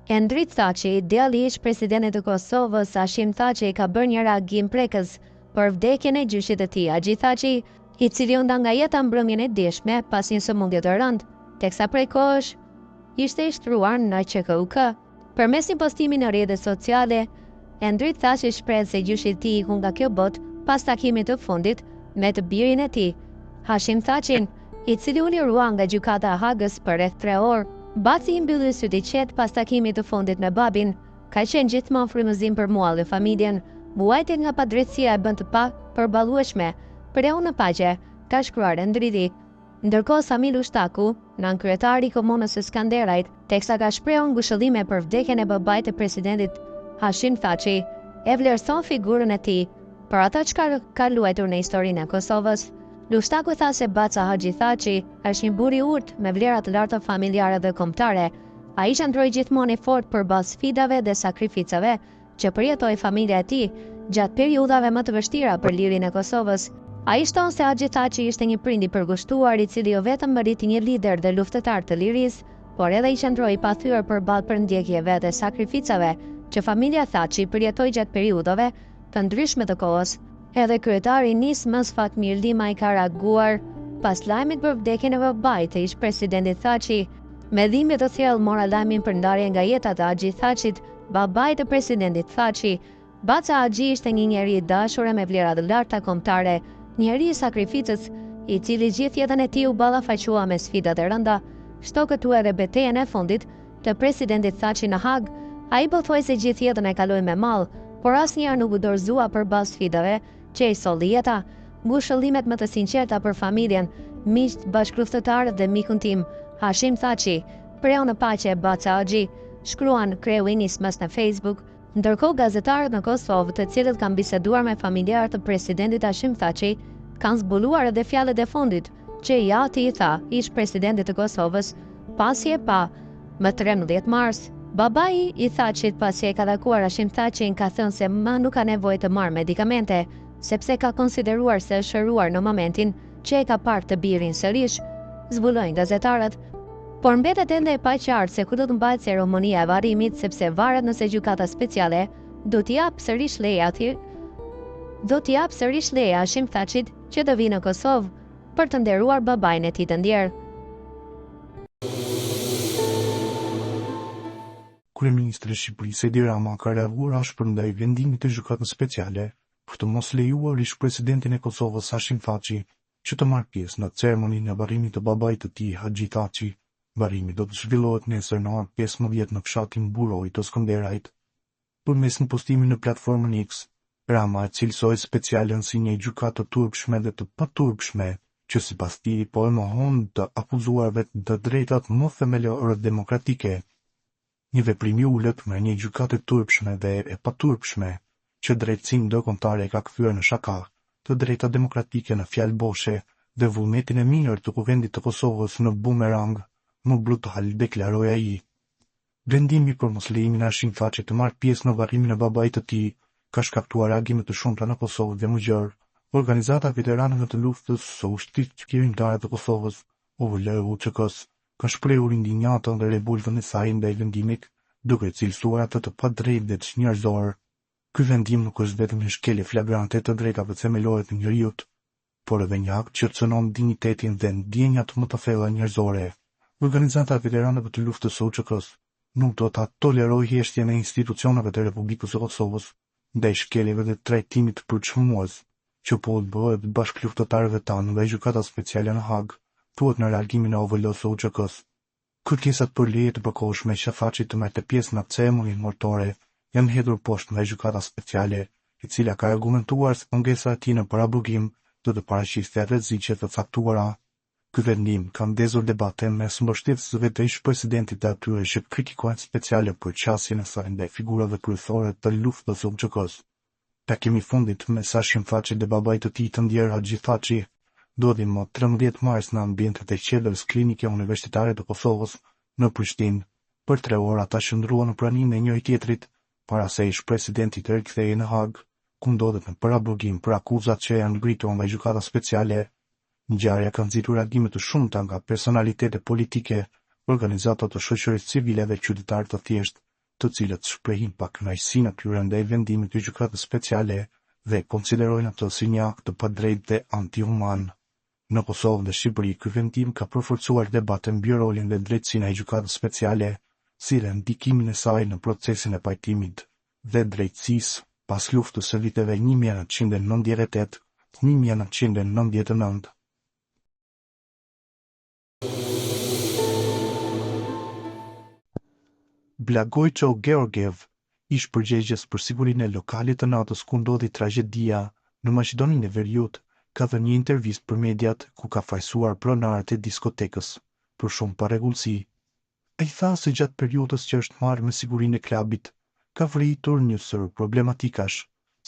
Endrit Thaçi, djalli i ish-presidentit të Kosovës, Hashim Thaçi, ka bërë një reagim prekës për vdekjen e gjyshit të tij, Haxhi Thaçi, i cili u nda nga jeta mbrëmjen e dishme pas një sëmundje të rëndë, teksa prej kohësh ishte i shtruar në QKUK. Përmes një postimi në rrjetet sociale, Endrit Thaçi shpreh se gjyshi i tij iku nga kjo botë pas takimit të fundit me të birin e tij, Hashim Thaçin, i cili u lirua nga gjykata e Hagës për rreth 3 orë. Baci i mbylli syt i qetë pas takimit të fundit me babin, ka qenë gjithmonë frymëzim për mua dhe familjen, muajtjet nga padrejtësia e bën të pa përballueshme, preu në paqe, ka shkruar Endriti. Ndërkohë Samil Ushtaku, nënkryetari i komunës së Skanderajt, teksa ka shprehur ngushëllime për vdekjen e babait të presidentit Hashim Thaçi, e vlerëson figurën e tij për atë çka ka luajtur në historinë e Kosovës. Ushtaku tha se baca Haxhi Thaçi është një burr i urtë me vlera të larta familjare dhe kombëtare. Ai qëndroi gjithmonë i fortë përballë sfidave dhe sakrificave që përjetoi familja e tij gjatë periudhave më të vështira për lirinë e Kosovës. Ai shton se Haxhi Thaçi ishte një prind i përkushtuar i cili jo vetëm mëriti një lider dhe luftëtar të lirisë, por edhe i qëndroi i pathyer përballë përndjekjeve dhe sakrificave që familja Thaçi përjetoi gjatë periudhave të ndryshme të kohës. Edhe kryetari Nismës Fatmir Limaj ka reaguar pas lajmit për vdekjen e babait të ish-presidentit Thaçi. Me dhimbje të thellë mora lajmin për ndarjen nga jeta të Haxhi Thaçit, babait të presidentit Thaçi. Baca Haxhi ishte një njeri i dashur me vlera të larta kombëtare, njeri i sakrificës, i cili gjithë jetën e tij u ballafaqua me sfidat e rënda. Shto këtu edhe betejën e fundit të presidentit Thaçi në Hag. Ai pothuajse gjithë jetën e kaloi me mall, por asnjëherë nuk u dorëzua përballë sfidave që i solli jeta. Ngushëllimet më të sinqerta për familjen, miqt, bashkëluftëtarët dhe mikun tim, Hashim Thaçi, preu në paqe baca Haxhi, shkruan kreu i Nismës në Facebook. Ndërkohë gazetarët në Kosovë, të cilët kanë biseduar me familjarët të presidentit Hashim Thaçi, kanë zbuluar edhe fjalët e fundit që i ati i tha ish-presidentit të Kosovës pasi e pa më 13 mars. Babai i Thaçit pasi e ka takuar Hashim Thaçin ka thënë se më nuk ka nevojë të marrë medikamente, sepse ka konsideruar se është shëruar në momentin që e ka parë të birin sërish, zbulojnë gazetarët. Por mbetet ende e paqartë se ku do të mbahet ceremonia e varrimit, sepse varet nëse gjykata speciale do t'i jap sërish leje Hashim Thaçit që të vinë në Kosovë për të nderuar babain e tij të ndjer. Kryeministri i Shqipërisë Edi Rama ka reaguar ashpër ndaj vendimit të gjykatës speciale për të mos lejuar ish-presidentin e Kosovës Hashim Thaçi që të marrë pjesë në ceremoninë e varrimit të babait të tij Haxhi Thaçi. Varrimi do të zhvillohet nesër në orën 15 në fshatin Buroj të Skanderajt. Përmes një postimi në platformën X, Rama e cilësoi specialen si një gjykatë të turpshme dhe të paturpshme, që sipas tij po e mohon të akuzuarve të drejtat më themelore demokratike. Një veprim i ulët me një gjykatë të turpshme dhe e paturpshme, që drejtësinë ndërkombëtare ka kthyer në shaka, të drejta demokratike në fjalë boshe dhe vullnetin e mirë të kuvendit të Kosovës në bumerang, më brutal, deklaroi ai. Vendimi për mos lejimin e Hashim Thaçit të marrë pjesë në varrimin e babait të tij ka shkaktuar reagime të shumta në Kosovë dhe më gjerë. Organizata e veteranëve të luftës së ushtrisë qeveritare të Kosovës, UVL-UÇK-s, ka shprehur indinjatën dhe revoltën e saj ndaj vendimit, duke cilësuar atë të padrejtë dhe të njerëzor. Ky vendim nuk është vetëm një shkelje flagrante të drejtave themelore të njerëzit, por edhe një akt që cënon dinjitetin dhe ndjenjat më të thella njerëzore. Organizata e veteranëve të luftës së UÇK-s nuk do ta tolerojë heshtjen e institucioneve të Republikës së Kosovës ndaj shkeljeve dhe trajtimit të përçmues që po bëhet bashkëluftëtarëve tanë nga gjykata speciale në Hag, thuhet në reagimin e OVL-s së UÇK-s. Kërkesat për leje të përkohshme që Thaçi të marrte pjesë në ceremoninë mortore janë hedhur poshtë nga gjykata speciale, e cila ka argumentuar se pengesa e tij në paraburgim do të paraqiste rreziqe të caktuara. Ky vendim ka ndezur debate mes mbështetësve të ish-presidentit të atyre që kritikojnë speciale për qasjen e saj ndaj figurave kryesore të luftës së UÇK-s. Takimi i fundit mes Hashim Thaçit dhe babait të tij të ndjer Haxhi Thaçi ndodhi më 13 mars në ambientet e qendrës klinike universitare të Kosovës në Prishtinë. Për 3 orë ata qëndruan në pranimin e njëri tjetrit para se ish-presidenti të rikthehej në Hag, ku ndodhet në paraburgim për akuzat që janë ngritur nga gjykata speciale. Ngjarja ka nxitur reagime të shumta nga personalitete politike, organizata të shoqërisë civile dhe qytetarë të thjeshtë, të cilët shprehin pakënaqësinë e tyre ndaj vendimit të gjykatës speciale dhe konsiderojnë atë si një akt të padrejtë dhe antihuman. Në Kosovë dhe Shqipëri, ky vendim ka përforcuar debate mbi rolin dhe drejtësinë e gjykatës speciale, si dhe ndikimin e saj në procesin e pajtimit dhe drejtësisë pas luftës së viteve 1998-1999. Blagojço Georgiev, ish përgjegjës për sigurinë e lokalit të natës ku ndodhi tragjedia në Maqedoninë e Veriut, ka dhënë një intervistë për mediat ku ka fajsuar pronarët e diskotekës për shumë parregullsi. Ai tha se gjatë periudhës që është marrë me sigurinë e klubit, ka vritur një sër problematikash.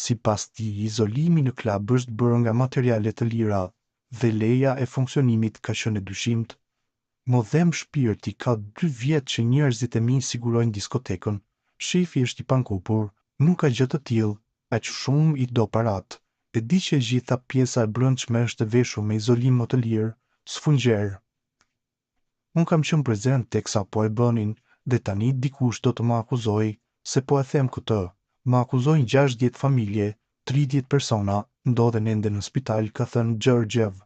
Sipas tij, izolimi në klub është bërë nga materiale të lira dhe leja e funksionimit ka qenë e dyshimt. Mo dhem shpirti, ka 2 vjet që njerëzit e mi sigurojnë diskotekën. Shefi është i pankupur, nuk ka gjë të tillë, aq shumë i do parat. E di që gjitha pjesa e brendshme është e veshur me izolim më të lirë, sfungjer. Unë kam qenë prezent teksa po e bënin, dhe tani dikush do të më akuzoj, se po e them këtë. Më akuzojnë 60 familje, 30 persona, ndodhen ende në spital, ka thënë Georgiev.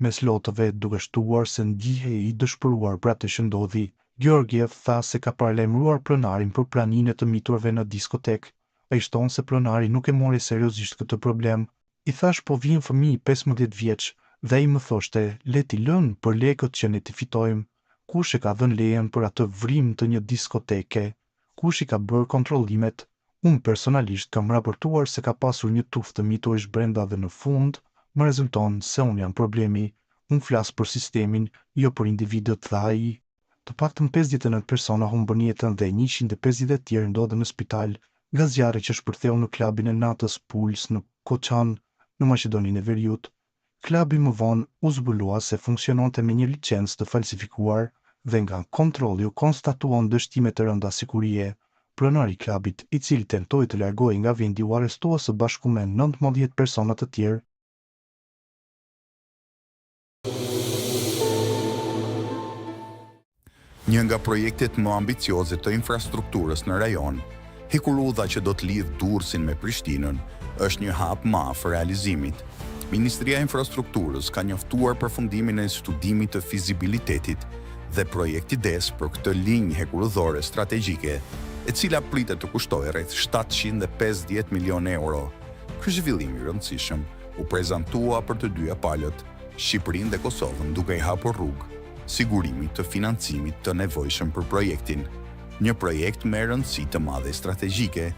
Mes lotëve duke shtuar se ndjihej i dëshpëruar për atë që ndodhi. Georgiev tha se ka paralajmëruar pronarin për praninë e të miturve në diskotek. Ai shton se pronari nuk e mori seriozisht këtë problem. I thash po vjen fëmijë 15 vjeç dhe ai më thoshte, le t'i lën për lekët që ne t'i fitojmë. Kush e ka dhënë lejen për atë vrim të një diskoteke? Kush i ka bërë kontrollimet? Unë personalisht kam raportuar se ka pasur një tuftë të miturësh brenda dhe në fund më rezulton se unë jam problemi. Unë flas për sistemin, jo për individët, tha ai. Të paktën 59 persona humbën jetën dhe 150 tjerë ndodhen në spital nga zjarri që shpërtheu në klubin e natës Puls në Koçan, në Maqedoninë e Veriut. Klubi më vonë u zbulua se funksiononte me një licencë të falsifikuar dhe nga kontrolli u konstatuan dështime të rënda sigurie. Pronari i klubit, i cili tentoi të largohej nga vendi, u arrestua së bashku me 19 persona të tjerë. Një nga projektet më ambicioze të infrastrukturës në rajon, hekurudha që do të lidh Durrësin me Prishtinën, është një hap më afër realizimit. Ministria e Infrastrukturës ka njoftuar përfundimin e studimit të fizibilitetit dhe projekti DES për këtë linjë hekurudhore strategjike, e cila pritet të kushtojë rreth 750 milionë euro. Ky zhvillim i rëndësishëm u prezantua për të dyja palët, Shqipërinë dhe Kosovën, duke i hapur rrugë sigurimit të financimit të nevojshëm për projektin. Një projekt me rëndësi të madhe strategjike,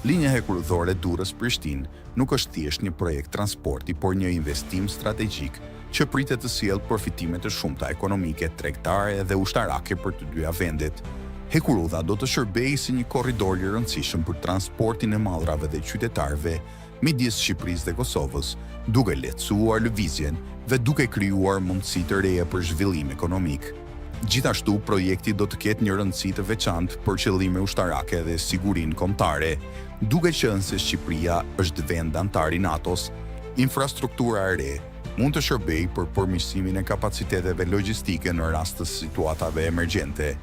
linja hekurudhore Durrës-Prishtinë nuk është thjesht një projekt transporti, por një investim strategjik që pritet të sjellë përfitime të shumta ekonomike, tregtare dhe ushtarake për të dyja vendet. Hekurudha do të shërbejë si një korridor i rëndësishëm për transportin e mallrave dhe qytetarëve midis Shqipërisë dhe Kosovës, duke lehtësuar lëvizjen dhe duke krijuar mundësi të reja për zhvillim ekonomik. Gjithashtu, projekti do të ketë një rëndësi të veçantë për qëllime ushtarake dhe sigurinë kombëtare, duke qenë se Shqipëria është vend antar i NATO-s. Infrastruktura e re mund të shërbejë për përmirësimin e kapaciteteve logjistike në rast të situatave emergjente.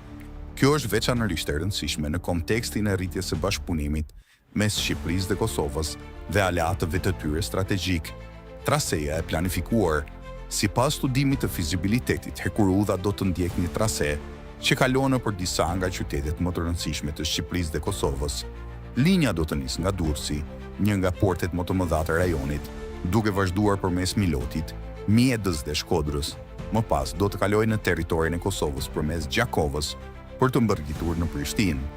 Kjo është veçanërisht e rëndësishme në kontekstin e rritjes së bashkëpunimit mes Shqipërisë dhe Kosovës dhe aleatëve të tyre strategjik. Traseja e planifikuar. Sipas studimit të fizibilitetit, hekurudha do të ndjek një trase që kalon nëpër disa nga qytetet më të rëndësishme të Shqipërisë dhe Kosovës. Linja do të nisë nga Durrësi, një nga portet më të mëdha të rajonit, duke vazhduar përmes Milotit, Mjedës dhe Shkodrës. Më pas do të kalojë në territorin e Kosovës përmes Gjakovës për të mbërgjitur në Prishtinë.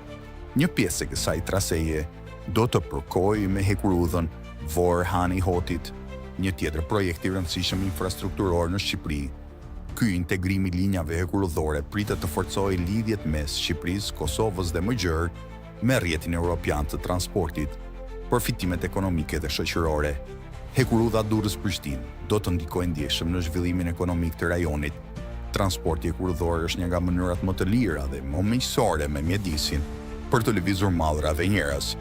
Një pjesë e kësaj traseje do të përkojë me hekurudhën Vor-Hani Hotit, një tjetër projekt i rëndësishëm infrastrukturor në Shqipëri. Ky integrim i linjave hekurudhore pritet të forcojë lidhjet mes Shqipërisë, Kosovës dhe më gjerë me rrjetin evropian të transportit, përfitimet ekonomike dhe shoqërore. Hekurudha Durrës-Prishtinë do të ndikojë ndjeshëm në zhvillimin ekonomik të rajonit. Transporti hekurudhor është një nga mënyrat më të lira dhe më miqësore me mjedisin për të lëvizur mallra dhe njerëz.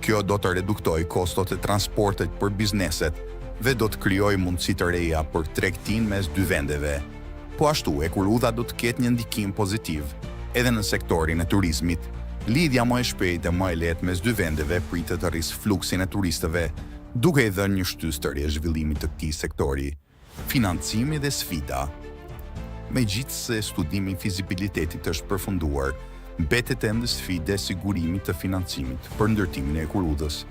Kjo do të reduktojë kostot e transportit për bizneset dhe do të krijojë mundësi të reja për tregtinë mes dy vendeve. Po ashtu, hekurudha do të ketë një ndikim pozitiv edhe në sektorin e turizmit. Lidhja më e shpejtë e më e lehtë mes dy vendeve pritet të rrisë fluksin e turistëve, duke i dhënë një shtys të re zhvillimit të këtij sektori. Financimi dhe sfida. Megjithëse studimi i fizibilitetit është përfunduar, mbetet ende sfida e sigurimit të financimit për ndërtimin e Ekurudhës.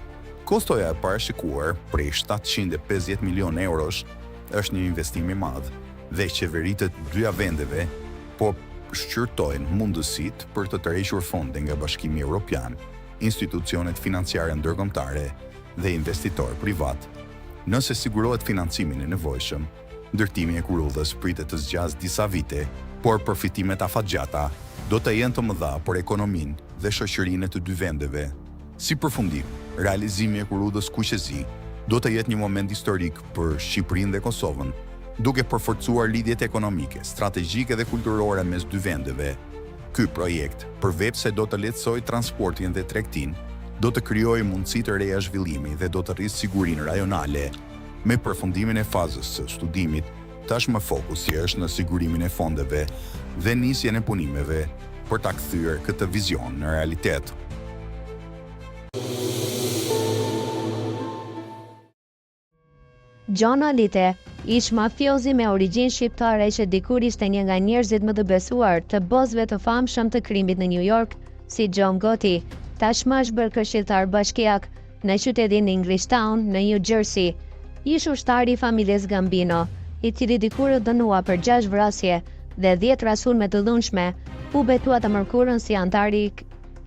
Kostoja e parashikuar prej 750 milion eurosh është një investim i madh dhe qeveritë të dyja vendeve po shqyrtojnë mundësitë për të tërhequr fonde nga Bashkimi Evropian, institucionet financiare ndërkombëtare dhe investitor privat. Nëse sigurohet financimi i nevojshëm, ndërtimi i Ekurudhës pritet të zgjasë disa vite, por përfitimet afatgjata do të jenë të mëdha për ekonominë dhe shoqërinë e të dy vendeve. Si përfundim, realizimi i Ekurudhës Kuqezi do të jetë një moment historik për Shqipërinë dhe Kosovën, duke përforcuar lidhjet ekonomike, strategjike dhe kulturore mes dy vendeve. Ky projekt, përveç se do të lehtësojë transportin dhe tregtinë, do të krijojë mundësi të reja zhvillimi dhe do të rrisë sigurinë rajonale. Me përfundimin e fazës së studimit, tashmë fokusi është në sigurimin e fondeve dhe nisjen e punimeve për ta kthyer këtë vizion në realitet. John Alite, ish mafiozi me origjinë shqiptare që dikur ishte një nga njerëzit më të besuar të bozëve të famshëm të krimit në New York, si John Gotti, tashmë është bërë këshilltar bashkiak në qytetin Englishtown në New Jersey. Ish ushtari i familjes Gambino, i cili dikur u dënua për 6 vrasje dhe 10 rasulme të dhunshme, u betua të mërkurën si antari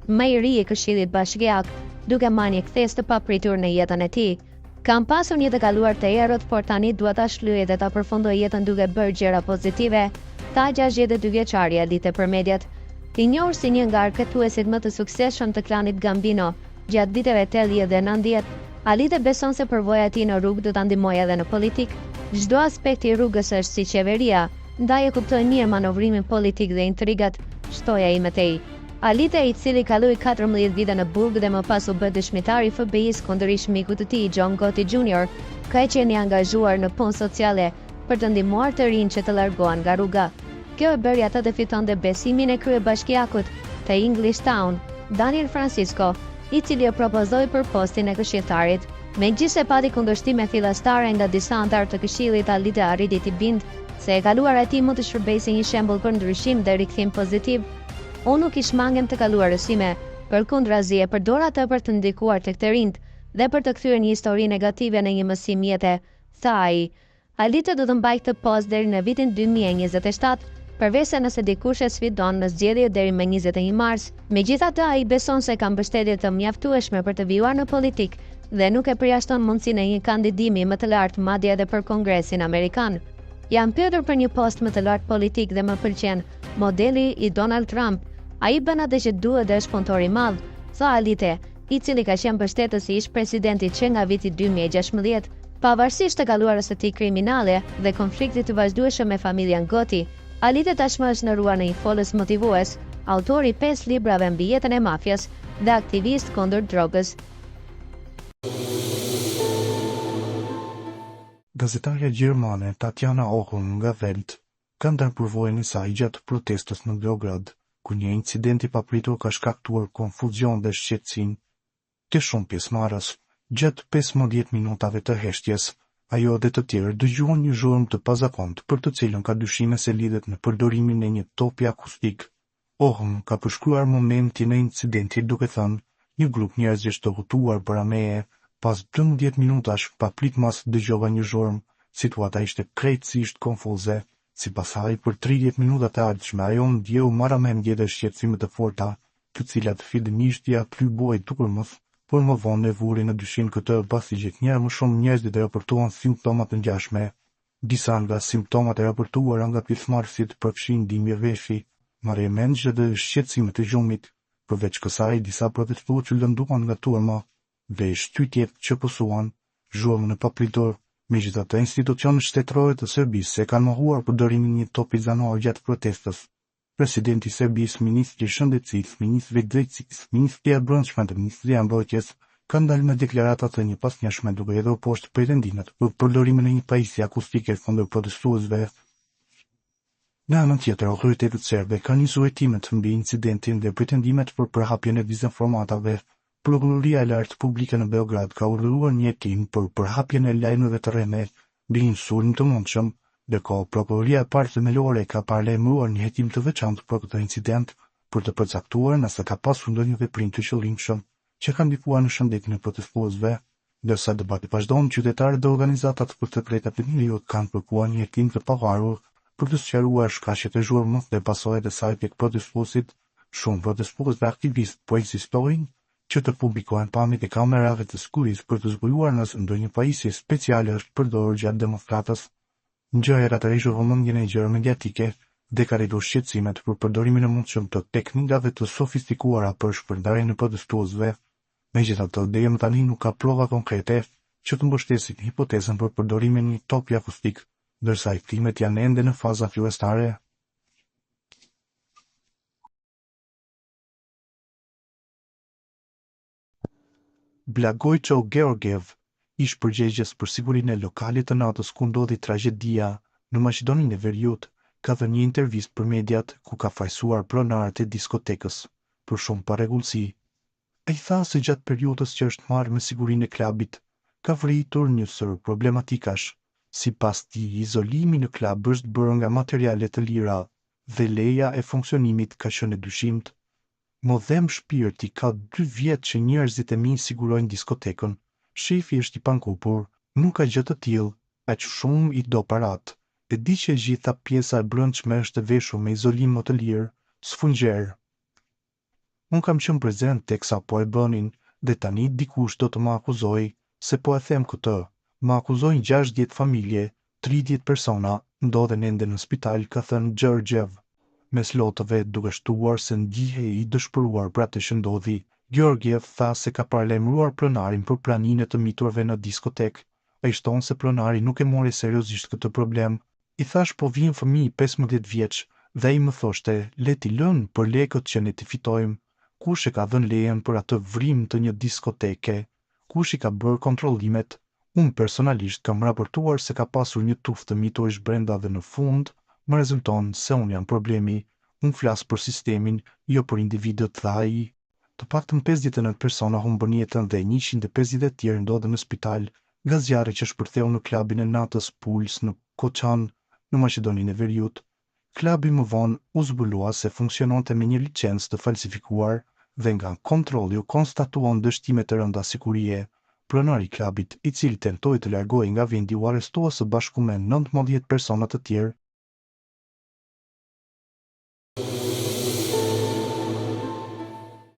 më i ri i Këshillit Bashkiak, duke marrë një kthes të papritur në jetën e tij. Kam pasur një të kaluar të errët, por tani dua ta shlyej dhe ta përfundoj jetën duke bërë gjëra pozitive, tha 62 vjeçaria Alite për mediat. I njohur si një nga arkëtuesit më të suksesshëm të klanit Gambino, gjatë viteve 80 dhe 90, Alite beson se përvoja e tij në rrugë do ta ndihmojë edhe në politik. Çdo aspekt i rrugës është si qeveria, ndaj e kuptoi mirë manovrimin politik dhe intrigat, shtoja ime tej. Alite, i cili kaloi 14 vite në burg dhe më pas u bë dëshmitar i FBI-s kundër ish mikut të tij, John Gotti Jr., ka qenë i angazhuar në punë sociale për të ndihmuar të rinj që të largohen nga rruga. Kjo e bëri atë të fitonte besimin e kryebashkiakut të Englishtown, Daniel Francisco, i cili e propozoi për postin e këshilltarit. Megjithëse pati kundërshtime fillestare nga disa anëtar të Këshillit, Alite arriti t'i bindë se e kaluara e tij mund të shërbejë si një shembull për ndryshim dhe rikthim pozitiv. Unë nuk ish mangem të kaluarësime, përkundrazi e përdor atë për të ndikuar tek të rinjt dhe për të kthyer një histori negative në një mësim jete, tha ai. Alite do të mbajë këtë postë deri në vitin 2027, përveç se nëse dikush e sfidon në zgjedhje deri më 21 mars. Megjithatë, ai beson se ka mbështetje të mjaftueshme për të vijuar në politik dhe nuk e përjashton mundësinë e një kandidimi më të lartë madje edhe për Kongresin Amerikan. Jam pyetur për një post më të lartë politik dhe më pëlqen modeli i Donald Trump. Ai bën atë që duhet dhe është punëtor i madh, tha Alite, i cili ka qenë mbështetës i ish presidentit që nga viti 2016, pavarësisht të kaluarës së tij kriminale dhe konfliktit të vazhdueshëm me familjen Gotti. Alite tashmë është ndëruar në një folës motivues, autor i 5 librave mbi jetën e mafjas dhe aktivist kundër drogës. Gazetarja gjermane Tatjana Ochel nga Welt ka ndarë përvojën e saj gjatë protestës në Beograd, ku një incident i papritur ka shkaktuar konfuzion dhe shqetësim të shumë pjesëmarrës. Gjatë 15 minutave të heshtjes, ajo dhe të tjerë dëgjuan një zhurmë të pazakontë për të cilën ka dyshime se lidhet në përdorimin e një topi akustik. Ochel ka përshkruar momentin e incidentit duke thënë, një grup njerëzish të hutuar para meje, pas 12 minutash pa pritmas dëgjova një zhurmë, situata ishte krejtësisht konfuze. Sipas saj, për 30 minuta të ardhshme ajo ndjeu marramendje dhe shqetësime të forta, të cilat fillimisht ia plyboi turmës, por më vonë e vuri në dyshim këtë pasi gjithnjëherë më shumë njerëz raportuan simptoma të ngjashme. Disa nga simptomat e raportuara nga pjesëmarrësit përfshin dhimbje veshi, marrëmendje dhe shqetësime të gjumit. Përveç kësaj, disa protestues që lënduan nga turma dhe shtytjet që pësuan, zhurmë në papritur. Megjithatë, institucionet shtetërore të Serbisë kanë mohuar përdorimin e një topi zanor gjatë protestës. Presidenti i Serbisë, ministri i shëndetësisë, ministri i drejtësisë, ministri i brendshme dhe ministri i mbrojtjes kanë dalë me deklarata të njëpasnjëshme duke hedhur poshtë pretendimit për përdorimin e një pajisje akustike kundër protestuesve. Në anën tjetër, autoritetet serbe kanë nisur hetimet mbi incidentin dhe pretendimet për përhapjen e dezinformatave. Prokuroria e lartë publike në Beograd ka urdhëruar një hetim për përhapjen e lajmeve të rreme mbi një sulm të mundshëm, ndërkohë prokuroria e parë themelore ka paralajmëruar një hetim të veçantë për këtë incident për të përcaktuar nëse ka pasur ndonjë veprim të qëllimshëm që ka ndikuar në shëndetin e protestuesve. Ndërsa debati vazhdon, qytetarët dhe organizatat për të drejtat e njeriut kanë kërkuar një hetim të pavarur për të sqaruar shkaqjet e zhurmës dhe pasojat e saj tek protestuesit. Shumë protestues dhe aktivistë po ekzistojnë që të publikohen pamjet e kamerave të sigurisë për të zbuluar nëse ndonjë pajisje speciale është përdorur gjatë demonstratës. Ngjarja tërhequr vëmendjen e gjerë mediatike dhe ka rritur shqetësimet për përdorimin e mundshëm të teknikave të sofistikuara për shpërndarjen e protestuesve. Megjithatë, deri më tani nuk ka prova konkrete që të mbështesin hipotezën për përdorimin e një topi akustik, ndërsa hektimet janë ende në faza fillestare. Blagojço Georgiev, ish përgjegjës për sigurinë e lokalit të natës ku ndodhi tragjedia në Maqedoninë e Veriut, ka dhënë një intervistë për mediat ku ka fajsuar pronarët e diskotekës për shumë parregullsi. Ai tha se gjatë periudhës që është marrë me sigurinë e klubit, ka vritur një sër problematikash. Sipas tij, izolimi në klub është bërë nga materiale të lira dhe leja e funksionimit ka qenë e dyshimt. Modhem Shpirti ka 2 vjet që njerëzit e mi sigurojnë diskotekën. Shefi është i pankupur, nuk ka gjë të tillë, aq shumë i do parat. E di që gjitha pjesa e brendshme është e veshur me izolim më të lirë, sfungjer. Unë kam qenë prezent teksa po e bënin, dhe tani dikush do të më akuzoj se po e them këtë. Më akuzojnë 60 familje, 30 persona, ndodhen ende në spital, ka thënë Georgiev. Mes lotëve duke shtuar se ndihej i dëshpëruar për atë që ndodhi, Georgiev tha se ka paralajmëruar pronarin për praninë e të miturve në diskotek. Ai shton se pronari nuk e mori seriozisht këtë problem. I thash po vijnë fëmijë 15 vjeç dhe ai më thoshte, le t'i lënë për lekët që ne t'i fitojmë. Kush e ka dhënë lejen për atë vrim të një diskoteke? Kush i ka bërë kontrollimet? Unë personalisht kam raportuar se ka pasur një tuftë të miturësh brenda dhe në fund më rezulton se unë jam problemi. Unë flas për sistemin, jo për individët, tha ai. Të paktën 59 persona humbën jetën dhe 150 tjerë ndodhen në spital nga zjarri që shpërtheu në klubin e natës Puls në Koçan, në Maqedoninë e Veriut. Klubi më vonë u zbulua se funksiononte me një licencë të falsifikuar dhe nga kontrolli u konstatuan dështime të rënda sigurie. Pronari i klubit, i cili tentoi të largohej nga vendi, u arrestua së bashku me 19 persona të tjerë